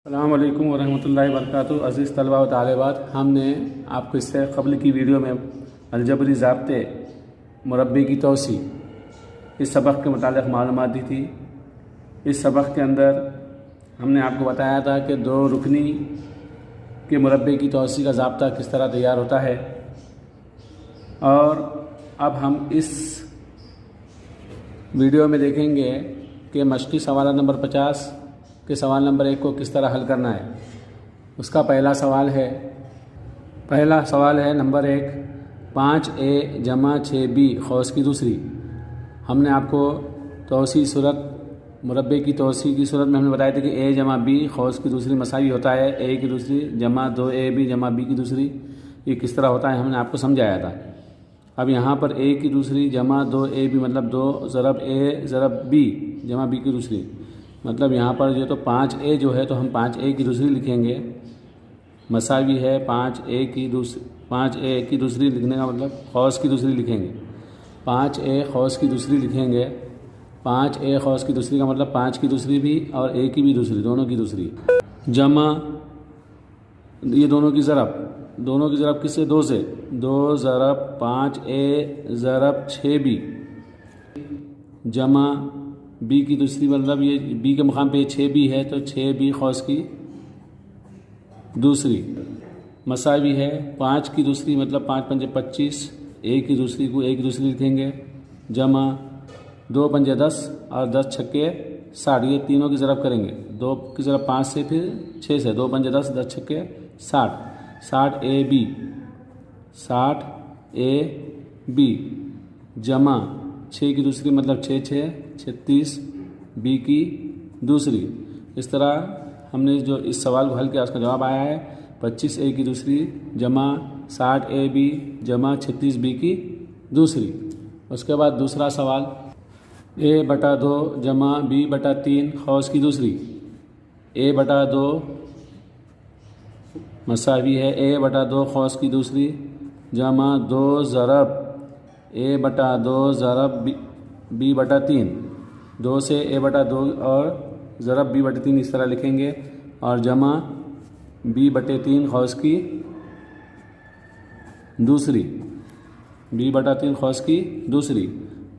السلام علیکم ورحمۃ اللہ وبرکاتہ۔ عزیز طلباء و طالبات، ہم نے آپ کو اس سے قبل کی ویڈیو میں الجبری ضابطے مربع کی توسیع اس سبق کے متعلق معلومات دی تھی۔ اس سبق کے اندر ہم نے آپ کو بتایا تھا کہ دو رکنی کے مربع کی توسیع کا ضابطہ کس طرح تیار ہوتا ہے، اور اب ہم اس ویڈیو میں دیکھیں گے کہ مشقی سوالات نمبر 50 کہ سوال نمبر 1 کو کس طرح حل کرنا ہے۔ اس کا پہلا سوال ہے نمبر 1، 5A جمع 6B قوس کی دوسری۔ ہم نے آپ کو توسیع صورت مربع کی توسیع کی صورت میں ہم نے بتایا تھا کہ A جمع B قوس کی دوسری مساوی ہوتا ہے A کی دوسری جمع 2AB جمع B کی دوسری۔ یہ کس طرح ہوتا ہے ہم نے آپ کو سمجھایا تھا۔ اب یہاں پر A کی دوسری جمع 2AB مطلب 2 ضرب A ضرب B جمع B کی دوسری، مطلب یہاں پر جو تو 5A جو ہے تو ہم 5A کی دوسری لکھیں گے، مساوی ہے 5A کی دوسری لکھنے کا مطلب قوس کی دوسری لکھیں گے، 5A قوس کی دوسری لکھیں گے، 5A قوس کی دوسری کا مطلب 5 کی دوسری بھی اور A کی بھی دوسری، دونوں کی دوسری، جمع یہ دونوں کی ضرب کس سے؟ 2 سے، 2 ضرب 5A ضرب 6B جمع B کی دوسری، مطلب یہ B کے مقام پہ 6B ہے تو 6B قوس کی دوسری مساوی ہے 5 کی دوسری، مطلب 5 پنجے 25 A کی دوسری کو A کی دوسری لکھیں گے، جمع 2 پنجے 10 اور 10 چھکے 60، یہ تینوں کی ضرب کریں گے، 2 کی ضرب 5 سے پھر 6 سے، 2 پنجے 10 10 چھکے 60 60AB جمع 6 کی دوسری مطلب 6 6 36 B کی دوسری۔ اس طرح ہم نے جو اس سوال کو حل کیا اس کا جواب آیا ہے 25A کی دوسری جمع 60AB جمع 36B کی دوسری۔ اس کے بعد دوسرا سوال A/2 جمع B/3 قوس کی دوسری، A/2 مساوی ہے A/2 قوس کی دوسری جمع 2 ضرب A/2 ضرب B/3، 2 سے A/2 اور ضرب B/3 اس طرح لکھیں گے، اور جمع B/3 قوس کی دوسری، B/3 قوس کی دوسری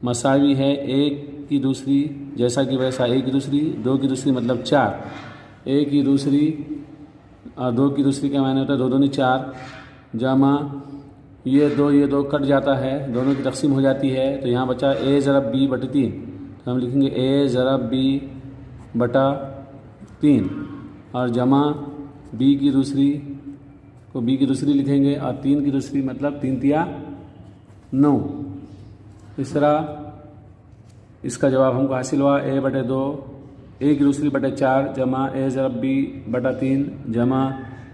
مساوی ہے 1 کی دوسری جیسا کہ ویسا A کی دوسری، 2 کی دوسری مطلب 4 A کی دوسری اور 2 کی دوسری کا معنی ہوتا ہے 2 2 4 جمع یہ 2 کٹ جاتا ہے، دونوں کی تقسیم ہو جاتی ہے تو یہاں بچا A ضرب B/3، تو ہم لکھیں گے A ضرب B/3 اور جمع B کی دوسری کو B کی دوسری لکھیں گے، اور 3 کی دوسری مطلب 3 تیا 9۔ اس طرح اس کا جواب ہم کو حاصل ہوا A/2 A کی دوسری بٹے 4 جمع A ضرب B/3 جمع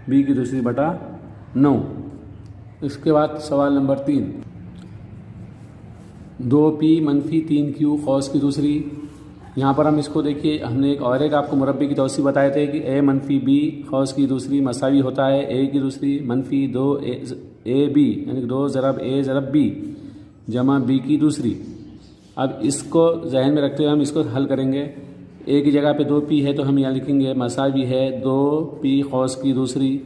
B کی دوسری بٹا 9۔ اس کے بعد سوال نمبر 3، 2P منفی 3Q قوس کی دوسری۔ یہاں پر ہم اس کو دیکھیے، ہم نے ایک آپ کو مربع کی توسیع بتائے تھے کہ A منفی B قوس کی دوسری مساوی ہوتا ہے A کی دوسری منفی 2AB یعنی 2 ضرب A ضرب B جمع B کی دوسری۔ اب اس کو ذہن میں رکھتے ہوئے ہم اس کو حل کریں گے۔ A کی جگہ پہ 2P ہے تو ہم یہاں لکھیں گے مساوی ہے 2P قوس کی دوسری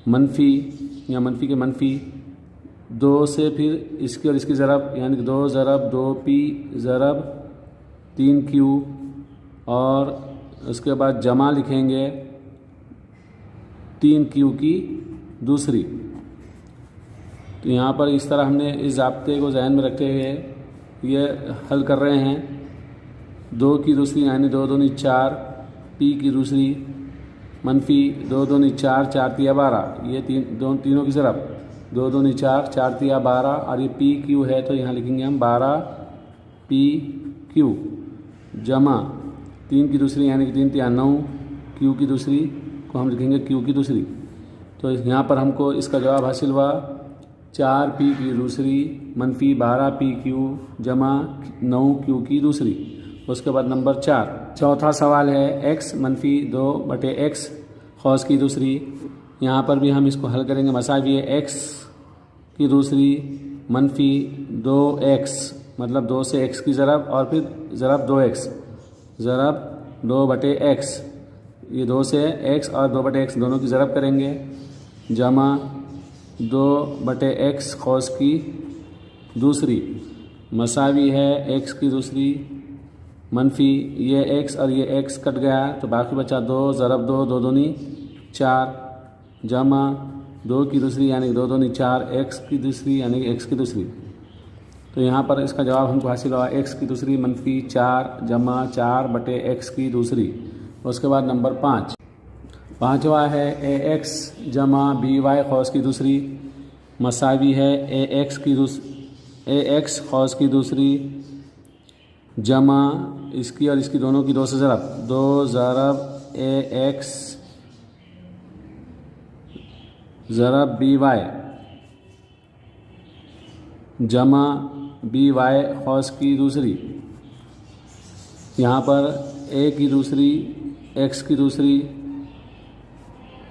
منفی یا منفی کے منفی 2 سے پھر اس کی اور اس کی ضرب یعنی 2 ضرب 2P ضرب 3Q، اور اس کے بعد جمع لکھیں گے 3Q کی دوسری۔ تو یہاں پر اس طرح ہم نے اس ضابطے کو ذہن میں رکھتے ہوئے یہ حل کر رہے ہیں۔ 2 کی دوسری یعنی 2 2 4 P کی دوسری منفی 2 2 4 4 تیا 12، یہ تینوں کی ضرب 2 2 4 4 تیا 12، اور یہ PQ ہے تو یہاں لکھیں گے ہم 12PQ جمع 3 کی دوسری یعنی کہ 3 تیا 9 Q کی دوسری کو ہم لکھیں گے Q کی دوسری۔ تو یہاں پر ہم کو اس کا جواب حاصل ہوا 4P کی دوسری منفی 12PQ جمع 9Q کی دوسری۔ اس کے بعد نمبر 4، چوتھا سوال ہے x منفی 2/x قوس کی دوسری۔ یہاں پر بھی ہم اس کو حل کریں گے، مساوی ہے x کی دوسری منفی 2x مطلب 2 سے x کی ضرب اور پھر ضرب 2x ضرب 2/x یہ 2 سے x اور 2/x دونوں کی ضرب کریں گے، جمع 2/x قوس کی دوسری مساوی ہے x کی دوسری منفی یہ x اور یہ x کٹ گیا تو باقی بچا 2 ضرب 2 2 دونی 4 جمع 2 کی دوسری یعنی 2 دونی 4 x کی دوسری یعنی x کی دوسری۔ تو یہاں پر اس کا جواب ہم کو حاصل ہوا x کی دوسری منفی 4 جمع 4/x کی دوسری۔ اس کے بعد نمبر 5 پانچواں ہے ax جمع by قوس کی دوسری مساوی ہے ax قوس کی دوسری جمع اس کی اور اس کی دونوں کی 2 سے ضرب 2 ضرب ax ضرب by جمع by قوس کی دوسری۔ یہاں پر a کی دوسری x کی دوسری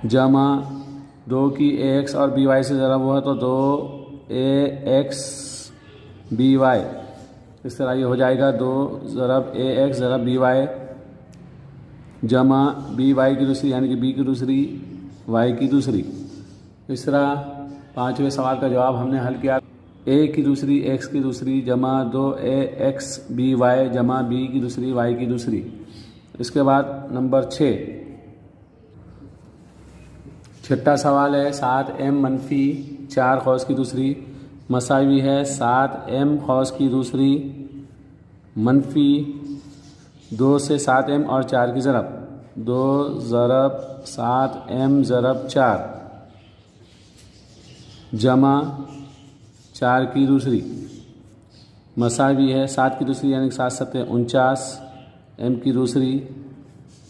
جمع 2 کی ax اور by سے ضرب ہوا تو 2ax by، اس طرح یہ ہو جائے گا 2 ضرب ax ضرب by جمع by کی دوسری یعنی کہ b کی دوسری y کی دوسری۔ اس طرح 5ویں سوال کا جواب ہم نے حل کیا، a کی دوسری x کی دوسری جمع 2ax by جمع b کی دوسری y کی دوسری۔ اس کے بعد نمبر 6 سوال ہے 7m منفی 4 قوس کی دوسری مساوی ہے 7m قوس کی دوسری منفی 2 سے 7m اور 4 کی ضرب 2 ضرب 7m ضرب 4 جمع 4 کی دوسری مساوی ہے 7 کی دوسری یعنی 7 7 49 m کی دوسری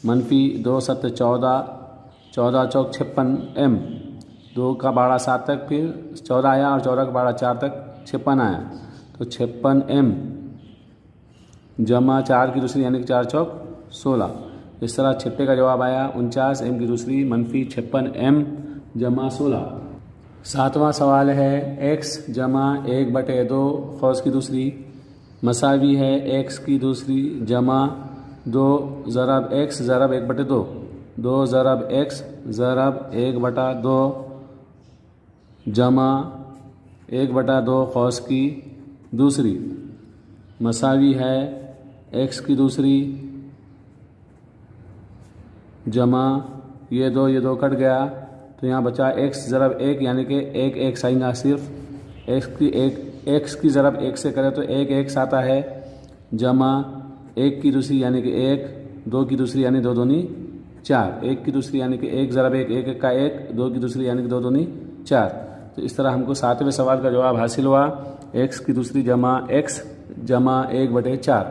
منفی 2 7 14 14 چوک 56 m 2 کا باڑا 7 تک پھر 14 آیا اور 14 کا باڑا 4 تک 56 آیا تو 56 m جمع 4 کی دوسری یعنی کہ 4 چوک 16۔ اس طرح 6 کا جواب آیا 49 m کی دوسری منفی 56 m جمع 16۔ 7واں سوال ہے x جمع 1/2 قوس کی دوسری مساوی ہے x کی دوسری جمع 2 ضرب x ضرب 1/2 2 ضرب x ضرب 1/2 جمع 1/2 قوس کی دوسری مساوی ہے x کی دوسری جمع یہ 2 کٹ گیا تو یہاں بچا x ضرب 1 یعنی کہ 1 1 آئیں گا، صرف x کی ضرب 1 سے کرے تو 1 1 آتا ہے جمع 1 کی دوسری یعنی کہ 1 2 کی دوسری یعنی 2 دونی 4 1 کی دوسری یعنی کہ 1 ضرب 1 1 کا 1 2 کی دوسری یعنی کہ 2 دونی 4۔ تو اس طرح ہم کو 7ویں سوال کا جواب حاصل ہوا x کی دوسری جمع x جمع 1/4۔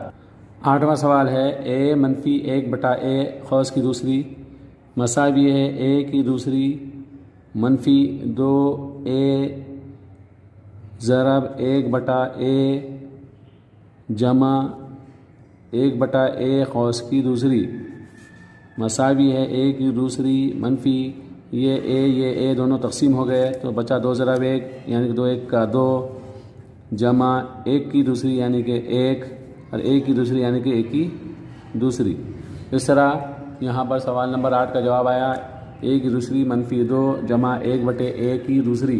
8واں سوال ہے a منفی 1/a قوس کی دوسری مساوی ہے a کی دوسری منفی 2a ضرب 1/a جمع 1/a قوس کی دوسری مساوی ہے a کی دوسری منفی یہ a دونوں تقسیم ہو گئے تو بچا 2 ضرب 1 یعنی کہ 2 1 کا 2 جمع 1 کی دوسری یعنی کہ 1 اور 1 کی دوسری یعنی کہ 1 کی دوسری۔ اس طرح یہاں پر سوال نمبر 8 کا جواب آیا a کی دوسری منفی 2 جمع 1/a کی دوسری